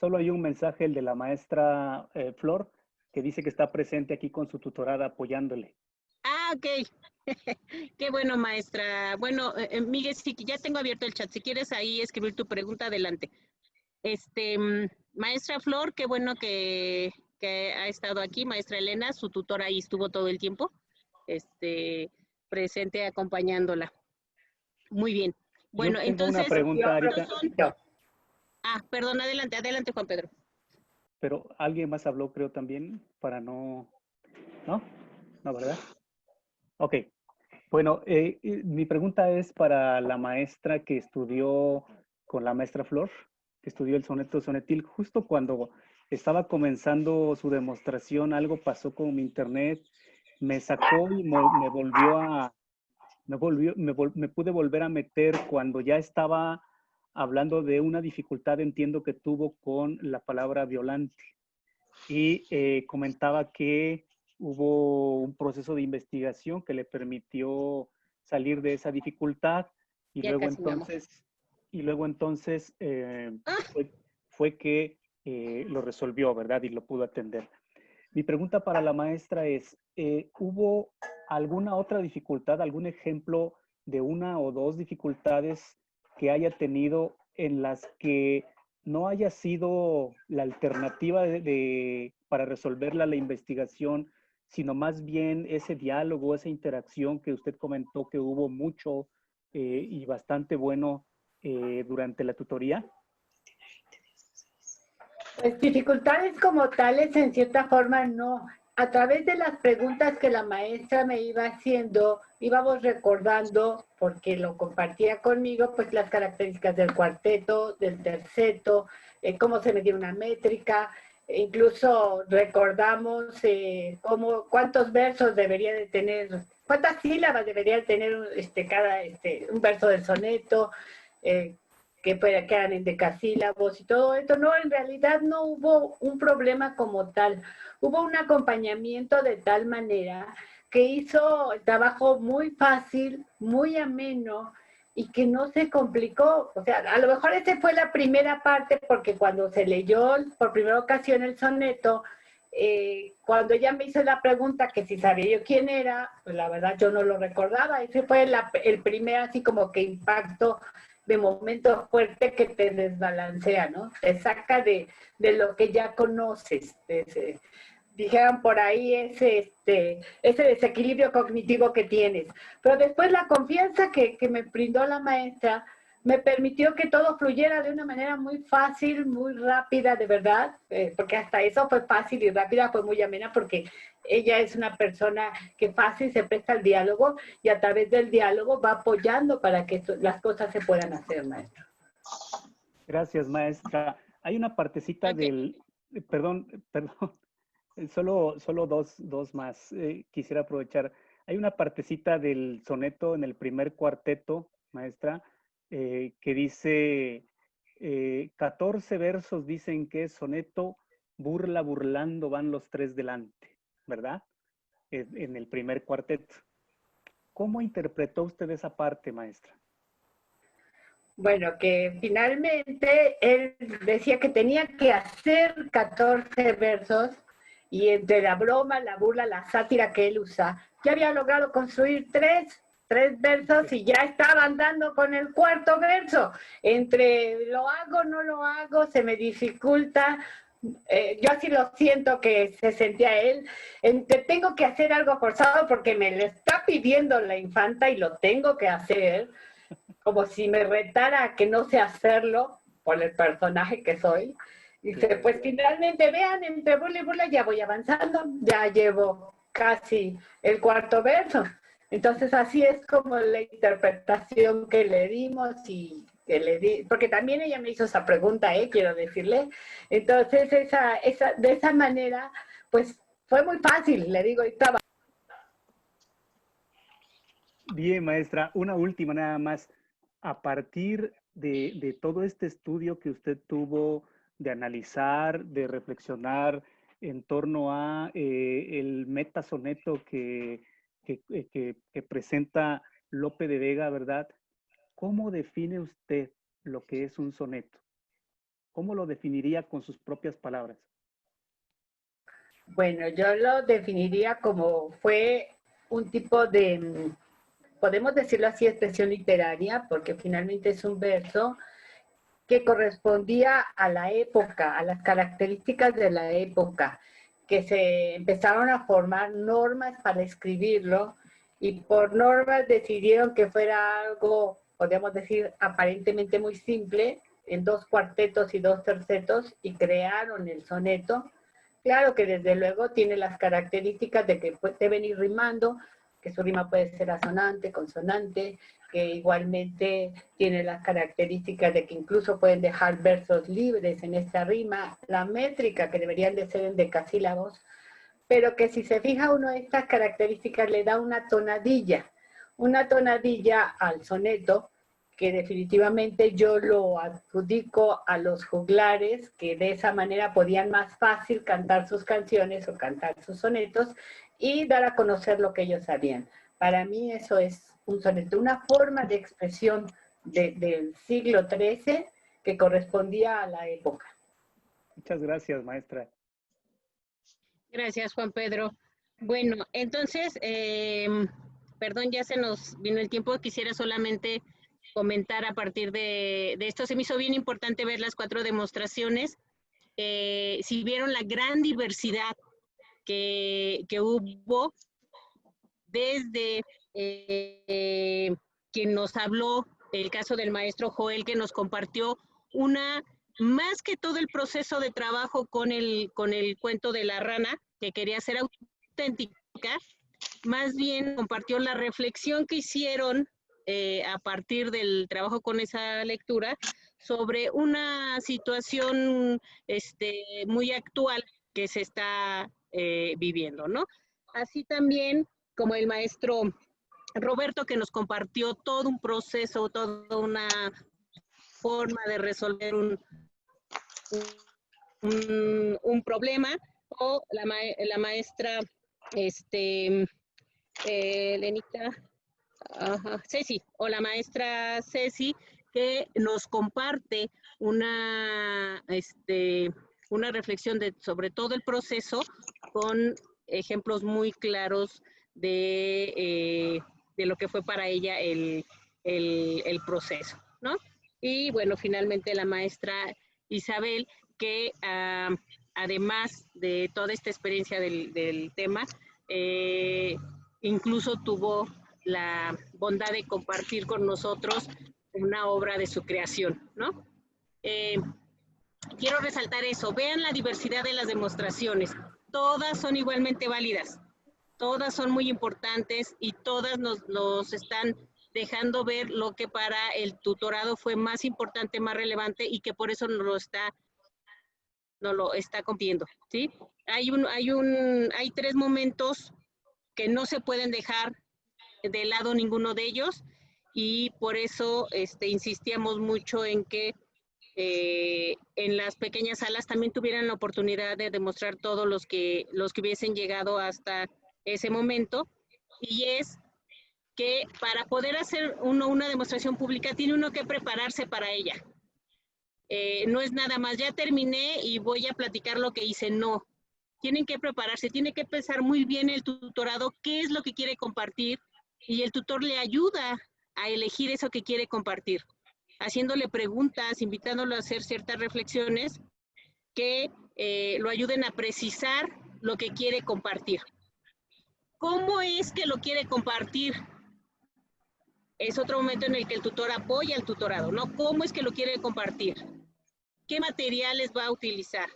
S4: Solo hay un mensaje, el de la maestra Flor, que dice que está presente aquí con su tutorada apoyándole.
S2: Ah, ok. Qué bueno, maestra. Bueno, Miguel, sí, ya tengo abierto el chat. Si quieres ahí escribir tu pregunta, adelante. Maestra Flor, qué bueno que ha estado aquí. Maestra Elena, su tutora ahí estuvo todo el tiempo, presente acompañándola. Muy bien. Bueno,
S4: yo tengo
S2: entonces...
S4: una pregunta ahorita.
S2: Perdón, adelante, Juan Pedro.
S4: Pero alguien más habló, creo, también, para no... ¿No? ¿No, verdad? Ok. Bueno, mi pregunta es para la maestra que estudió con la maestra Flor, que estudió el soneto sonetil. Justo cuando estaba comenzando su demostración, algo pasó con mi internet, me sacó y me pude volver a meter cuando ya estaba hablando de una dificultad, entiendo que tuvo con la palabra violante. Y comentaba que hubo un proceso de investigación que le permitió salir de esa dificultad y luego entonces fue que lo resolvió, ¿verdad? Y lo pudo atender. Mi pregunta para la maestra es, ¿hubo alguna otra dificultad, algún ejemplo de una o dos dificultades que haya tenido en las que no haya sido la alternativa para resolverla la investigación, sino más bien ese diálogo, esa interacción que usted comentó que hubo mucho y bastante bueno durante la tutoría?
S6: Pues dificultades como tales, en cierta forma, no. A través de las preguntas que la maestra me iba haciendo, íbamos recordando, porque lo compartía conmigo, pues las características del cuarteto, del terceto, cómo se medía una métrica, incluso recordamos cuántos versos debería de tener, cuántas sílabas debería de tener un verso del soneto, que eran en decasílabos y todo esto. No, en realidad no hubo un problema como tal. Hubo un acompañamiento de tal manera que hizo el trabajo muy fácil, muy ameno, y que no se complicó. O sea, a lo mejor esa fue la primera parte, porque cuando se leyó por primera ocasión el soneto, cuando ella me hizo la pregunta que si sabía yo quién era, pues la verdad yo no lo recordaba. Ese fue el primer así como que impacto de momento fuerte que te desbalancea, ¿no? Te saca de lo que ya conoces, dijeran por ahí, ese desequilibrio cognitivo que tienes. Pero después la confianza que me brindó la maestra me permitió que todo fluyera de una manera muy fácil, muy rápida, de verdad, porque hasta eso fue fácil y rápida, fue muy amena, porque ella es una persona que fácil se presta al diálogo, y a través del diálogo va apoyando para que las cosas se puedan hacer, maestra.
S4: Gracias, maestra. Hay una partecita del... Perdón. Solo dos más. Quisiera aprovechar. Hay una partecita del soneto en el primer cuarteto, maestra, que dice, 14 versos dicen que es soneto, burla burlando van los tres delante, ¿verdad? En el primer cuarteto. ¿Cómo interpretó usted esa parte, maestra?
S6: Bueno, que finalmente él decía que tenía que hacer 14 versos, y entre la broma, la burla, la sátira que él usa, ya había logrado construir tres versos, y ya estaba andando con el cuarto verso. Entre lo hago, no lo hago, se me dificulta. Yo así lo siento que se sentía él, entre tengo que hacer algo forzado porque me lo está pidiendo la infanta y lo tengo que hacer, como si me retara a que no sé hacerlo por el personaje que soy. Dice, pues finalmente vean, entre burla y burla ya voy avanzando, ya llevo casi el cuarto verso. Entonces así es como la interpretación que le dimos, y que le di, porque también ella me hizo esa pregunta, quiero decirle. Entonces de esa manera, pues fue muy fácil, le digo, y estaba.
S4: Bien, maestra, una última nada más. A partir de todo este estudio que usted tuvo, de analizar, de reflexionar en torno a el metasoneto que presenta Lope de Vega, ¿verdad? ¿Cómo define usted lo que es un soneto? ¿Cómo lo definiría con sus propias palabras?
S6: Bueno, yo lo definiría como fue un tipo de, podemos decirlo así, expresión literaria, porque finalmente es un verso que correspondía a la época, a las características de la época, que se empezaron a formar normas para escribirlo, y por normas decidieron que fuera algo, podríamos decir, aparentemente muy simple, en 2 cuartetos y 2 tercetos, y crearon el soneto. Claro que desde luego tiene las características de que deben ir rimando, que su rima puede ser asonante, consonante, que igualmente tiene las características de que incluso pueden dejar versos libres en esta rima, la métrica, que deberían de ser en decasílabos, pero que si se fija uno de estas características le da una tonadilla al soneto, que definitivamente yo lo adjudico a los juglares, que de esa manera podían más fácil cantar sus canciones o cantar sus sonetos y dar a conocer lo que ellos sabían. Para mí eso es un soneto, una forma de expresión del siglo XIII que correspondía a la época.
S4: Muchas gracias, maestra.
S2: Gracias, Juan Pedro. Bueno, entonces, perdón, ya se nos vino el tiempo. Quisiera solamente comentar a partir de esto. Se me hizo bien importante ver las 4 demostraciones. Si vieron la gran diversidad que hubo, desde quien nos habló, el caso del maestro Joel, que nos compartió más que todo el proceso de trabajo con el cuento de la rana, que quería ser auténtica, más bien compartió la reflexión que hicieron a partir del trabajo con esa lectura, sobre una situación muy actual que se está viviendo, ¿no? Así también como el maestro Roberto, que nos compartió todo un proceso, toda una forma de resolver un problema, o la maestra Lenita, Ceci, o la maestra Ceci, que nos comparte una reflexión sobre todo el proceso con ejemplos muy claros de lo que fue para ella el proceso, ¿no? Y bueno, finalmente la maestra Isabel, que además de toda esta experiencia del tema, incluso tuvo la bondad de compartir con nosotros una obra de su creación, ¿no? Quiero resaltar eso, vean la diversidad de las demostraciones, todas son igualmente válidas, todas son muy importantes y todas nos están dejando ver lo que para el tutorado fue más importante, más relevante y que por eso nos lo está cumpliendo, ¿sí? Hay 3 momentos que no se pueden dejar de lado ninguno de ellos y por eso insistíamos mucho en que en las pequeñas salas también tuvieran la oportunidad de demostrar todos los que hubiesen llegado hasta ese momento, y es que para poder hacer una demostración pública tiene uno que prepararse para ella. No es nada más, ya terminé y voy a platicar lo que hice, no. Tienen que prepararse, tiene que pensar muy bien el tutorado, qué es lo que quiere compartir, y el tutor le ayuda a elegir eso que quiere compartir, haciéndole preguntas, invitándolo a hacer ciertas reflexiones que lo ayuden a precisar lo que quiere compartir. ¿Cómo es que lo quiere compartir? Es otro momento en el que el tutor apoya al tutorado, ¿no? ¿Cómo es que lo quiere compartir? ¿Qué materiales va a utilizar?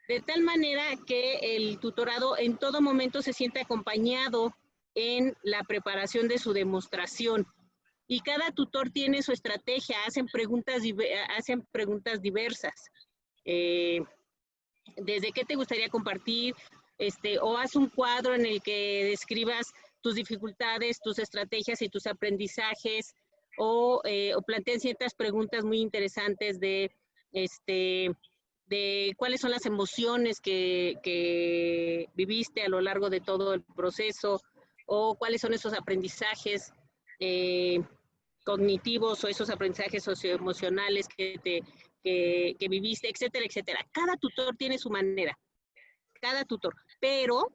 S2: De tal manera que el tutorado en todo momento se siente acompañado en la preparación de su demostración. Y cada tutor tiene su estrategia, hacen preguntas diversas. Desde qué te gustaría compartir, o haz un cuadro en el que describas tus dificultades, tus estrategias y tus aprendizajes, o planteen ciertas preguntas muy interesantes de cuáles son las emociones que viviste a lo largo de todo el proceso, o cuáles son esos aprendizajes cognitivos o esos aprendizajes socioemocionales que viviste, etcétera, etcétera. Cada tutor tiene su manera, cada tutor, pero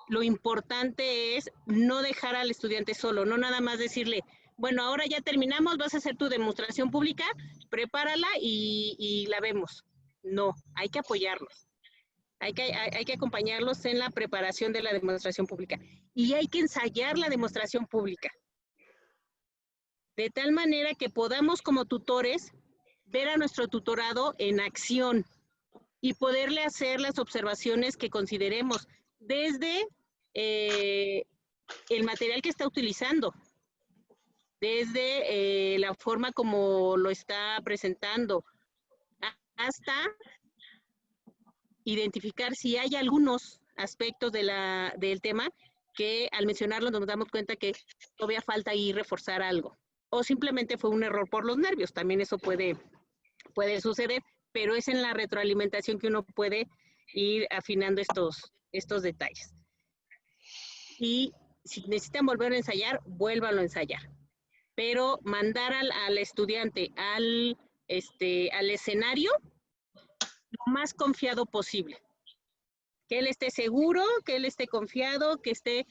S2: lo importante es no dejar al estudiante solo, no nada más decirle, bueno, ahora ya terminamos, vas a hacer tu demostración pública, prepárala y la vemos. No, hay que apoyarlos. Hay que acompañarlos en la preparación de la demostración pública. Y hay que ensayar la demostración pública. De tal manera que podamos como tutores ver a nuestro tutorado en acción y poderle hacer las observaciones que consideremos desde el material que está utilizando, desde la forma como lo está presentando, hasta identificar si hay algunos aspectos del tema que al mencionarlo nos damos cuenta que todavía falta ahí reforzar algo. O simplemente fue un error por los nervios, también eso puede suceder, pero es en la retroalimentación que uno puede ir afinando estos detalles. Y si necesitan volver a ensayar, vuélvanlo a ensayar. Pero mandar al estudiante al escenario lo más confiado posible. Que él esté seguro, que él esté confiado, que esté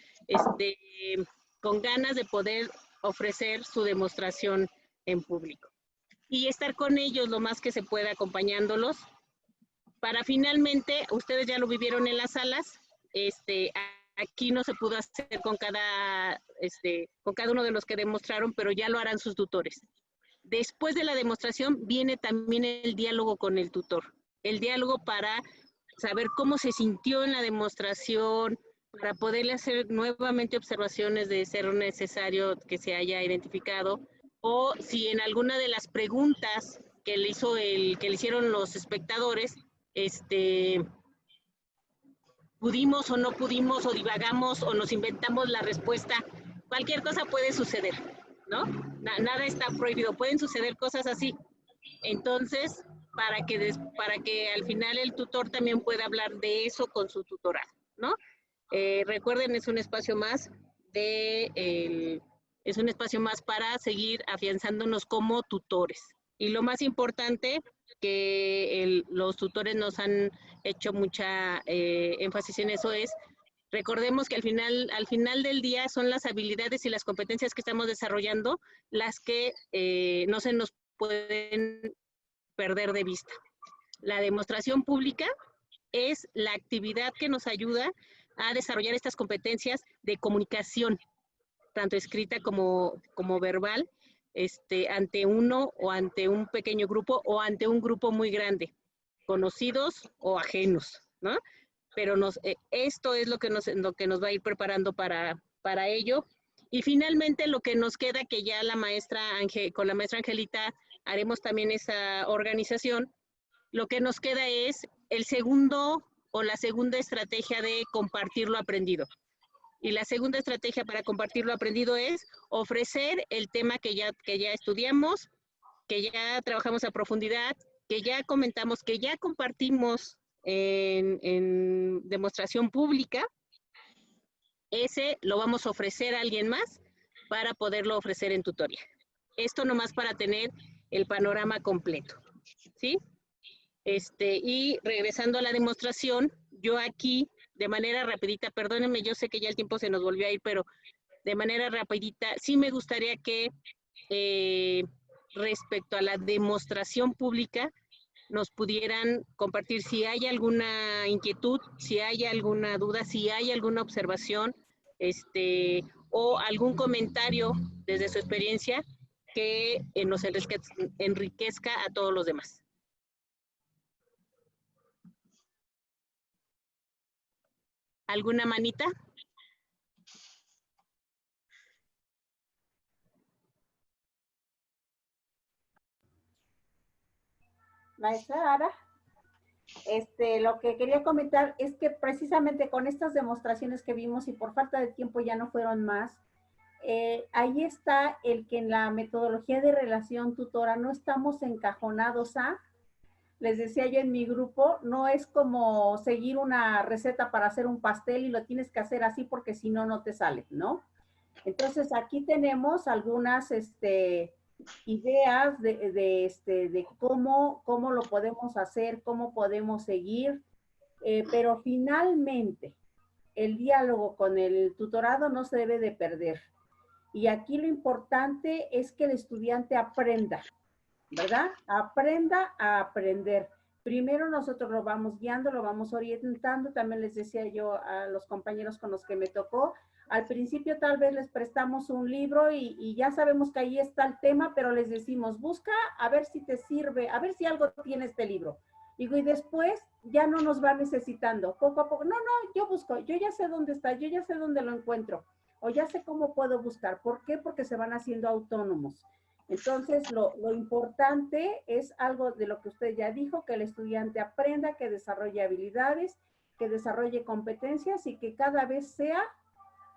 S2: con ganas de poder ofrecer su demostración en público. Y estar con ellos lo más que se pueda, acompañándolos, para finalmente, ustedes ya lo vivieron en las salas, aquí no se pudo hacer con cada uno de los que demostraron, pero ya lo harán sus tutores. Después de la demostración viene también el diálogo con el tutor, el diálogo para saber cómo se sintió en la demostración, para poderle hacer nuevamente observaciones de ser necesario que se haya identificado, o si en alguna de las preguntas que le hicieron los espectadores, pudimos o no pudimos, o divagamos, o nos inventamos la respuesta. Cualquier cosa puede suceder, ¿no? Nada está prohibido, pueden suceder cosas así. Entonces, para que al final el tutor también pueda hablar de eso con su tutorado, ¿no? Recuerden, es un espacio más para seguir afianzándonos como tutores. Y lo más importante, que los tutores nos han hecho mucha énfasis en eso, es recordemos que al final del día son las habilidades y las competencias que estamos desarrollando las que no se nos pueden perder de vista. La demostración pública es la actividad que nos ayuda a desarrollar estas competencias de comunicación, tanto escrita como verbal, ante uno o ante un pequeño grupo o ante un grupo muy grande, conocidos o ajenos, ¿no? Pero esto es lo que nos va a ir preparando para ello. Y finalmente lo que nos queda, que ya con la maestra Angelita haremos también esa organización, lo que nos queda es la segunda estrategia de compartir lo aprendido. Y la segunda estrategia para compartir lo aprendido es ofrecer el tema que ya estudiamos, que ya trabajamos a profundidad, que ya comentamos, que ya compartimos en demostración pública. Ese lo vamos a ofrecer a alguien más para poderlo ofrecer en tutoría. Esto nomás para tener el panorama completo, ¿sí? Y regresando a la demostración, yo aquí, de manera rapidita, perdónenme, yo sé que ya el tiempo se nos volvió a ir, pero de manera rapidita, sí me gustaría que respecto a la demostración pública, nos pudieran compartir si hay alguna inquietud, si hay alguna duda, si hay alguna observación, o algún comentario desde su experiencia que nos enriquezca a todos los demás. ¿Alguna manita?
S8: Maestra Ara, lo que quería comentar es que precisamente con estas demostraciones que vimos y por falta de tiempo ya no fueron más, ahí está el que en la metodología de relación tutora no estamos encajonados a, les decía yo en mi grupo, no es como seguir una receta para hacer un pastel y lo tienes que hacer así porque si no, no te sale, ¿no? Entonces aquí tenemos algunas ideas de cómo lo podemos hacer, cómo podemos seguir, pero finalmente el diálogo con el tutorado no se debe de perder. Y aquí lo importante es que el estudiante aprenda, ¿verdad? Aprenda a aprender. Primero nosotros lo vamos guiando, lo vamos orientando. También les decía yo a los compañeros con los que me tocó, al principio tal vez les prestamos un libro y ya sabemos que ahí está el tema, pero les decimos, busca a ver si te sirve, a ver si algo tiene este libro. Y después ya no nos va necesitando, poco a poco. No, yo busco, yo ya sé dónde está, yo ya sé dónde lo encuentro, o ya sé cómo puedo buscar. ¿Por qué? Porque se van haciendo autónomos. Entonces, lo importante es algo de lo que usted ya dijo, que el estudiante aprenda, que desarrolle habilidades, que desarrolle competencias y que cada vez sea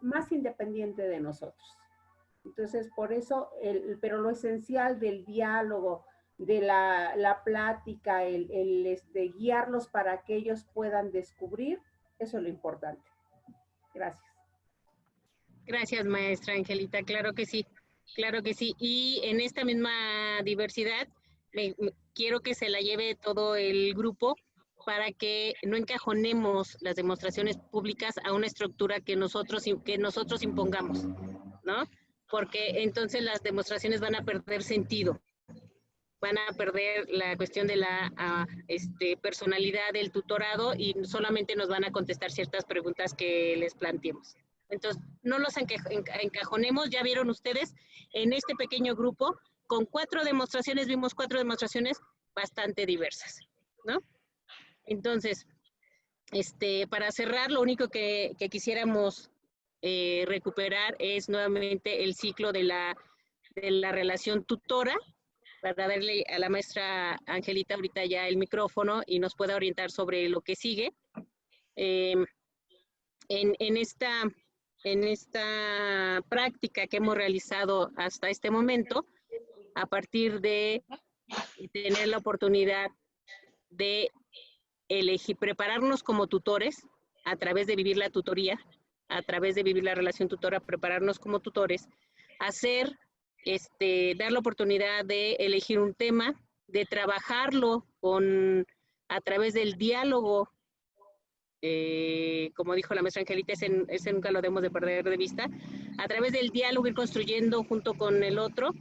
S8: más independiente de nosotros. Entonces, por eso, pero lo esencial del diálogo, de la plática, guiarlos para que ellos puedan descubrir, eso es lo importante. Gracias.
S2: Gracias, maestra Angelita, claro que sí. Claro que sí, y en esta misma diversidad quiero que se la lleve todo el grupo para que no encajonemos las demostraciones públicas a una estructura que nosotros impongamos, ¿no? Porque entonces las demostraciones van a perder sentido, van a perder la cuestión de la personalidad del tutorado y solamente nos van a contestar ciertas preguntas que les planteemos. Entonces, no los encajonemos, ya vieron ustedes, en este pequeño grupo, con 4 demostraciones, vimos 4 demostraciones bastante diversas, ¿no? Entonces, Para cerrar, lo único que quisiéramos recuperar es nuevamente el ciclo de la relación tutora, para darle a la maestra Angelita ahorita ya el micrófono y nos pueda orientar sobre lo que sigue. En esta práctica que hemos realizado hasta este momento, a partir de tener la oportunidad de elegir, prepararnos como tutores a través de vivir la tutoría, a través de vivir la relación tutora, prepararnos como tutores, hacer, dar la oportunidad de elegir un tema, de trabajarlo a través del diálogo. Como dijo la maestra Angelita, ese nunca lo debemos de perder de vista, a través del diálogo ir construyendo junto con el otro,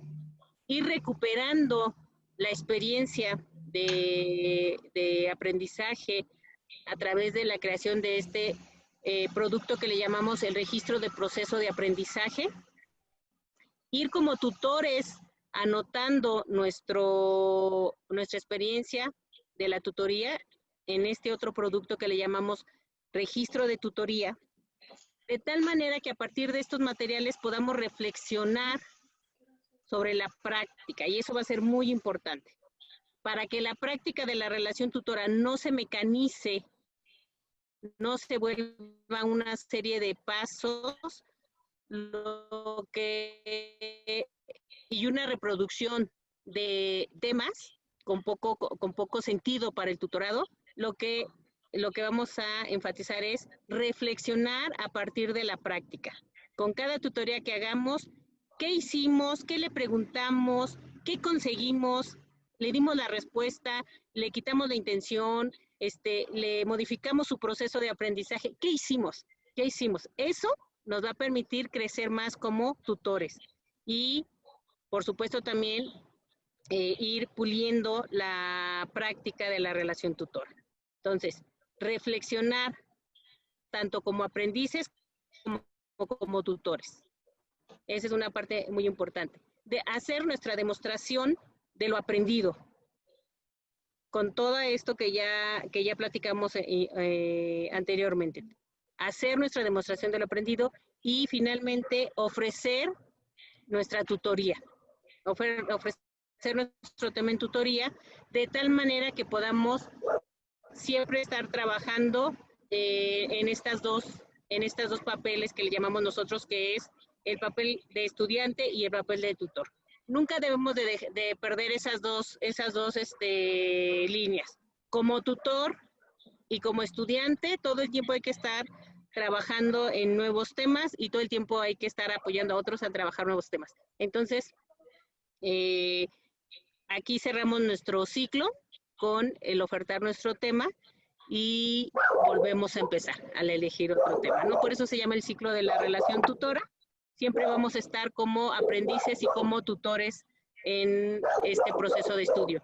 S2: ir recuperando la experiencia de aprendizaje a través de la creación de este producto que le llamamos el registro de proceso de aprendizaje, ir como tutores anotando nuestra experiencia de la tutoría en este otro producto que le llamamos registro de tutoría, de tal manera que a partir de estos materiales podamos reflexionar sobre la práctica, y eso va a ser muy importante, para que la práctica de la relación tutora no se mecanice, no se vuelva una serie de pasos, y una reproducción de temas con poco sentido para el tutorado. Lo que vamos a enfatizar es reflexionar a partir de la práctica. Con cada tutoría que hagamos, ¿qué hicimos? ¿Qué le preguntamos? ¿Qué conseguimos? ¿Le dimos la respuesta? ¿Le quitamos la intención? ¿Le modificamos su proceso de aprendizaje? ¿Qué hicimos? ¿Qué hicimos? Eso nos va a permitir crecer más como tutores. Y, por supuesto, también ir puliendo la práctica de la relación tutora. Entonces, reflexionar tanto como aprendices como tutores. Esa es una parte muy importante. De hacer nuestra demostración de lo aprendido. Con todo esto que ya platicamos anteriormente. Hacer nuestra demostración de lo aprendido y finalmente ofrecer nuestra tutoría. Ofrecer nuestro tema en tutoría de tal manera que podamos siempre estar trabajando en estas dos papeles que le llamamos nosotros, que es el papel de estudiante y el papel de tutor. Nunca debemos de perder esas dos líneas. Como tutor y como estudiante, todo el tiempo hay que estar trabajando en nuevos temas y todo el tiempo hay que estar apoyando a otros a trabajar nuevos temas. Entonces, aquí cerramos nuestro ciclo con el ofertar nuestro tema y volvemos a empezar al elegir otro tema, ¿no? Por eso se llama el ciclo de la relación tutora. Siempre vamos a estar como aprendices y como tutores en este proceso de estudio.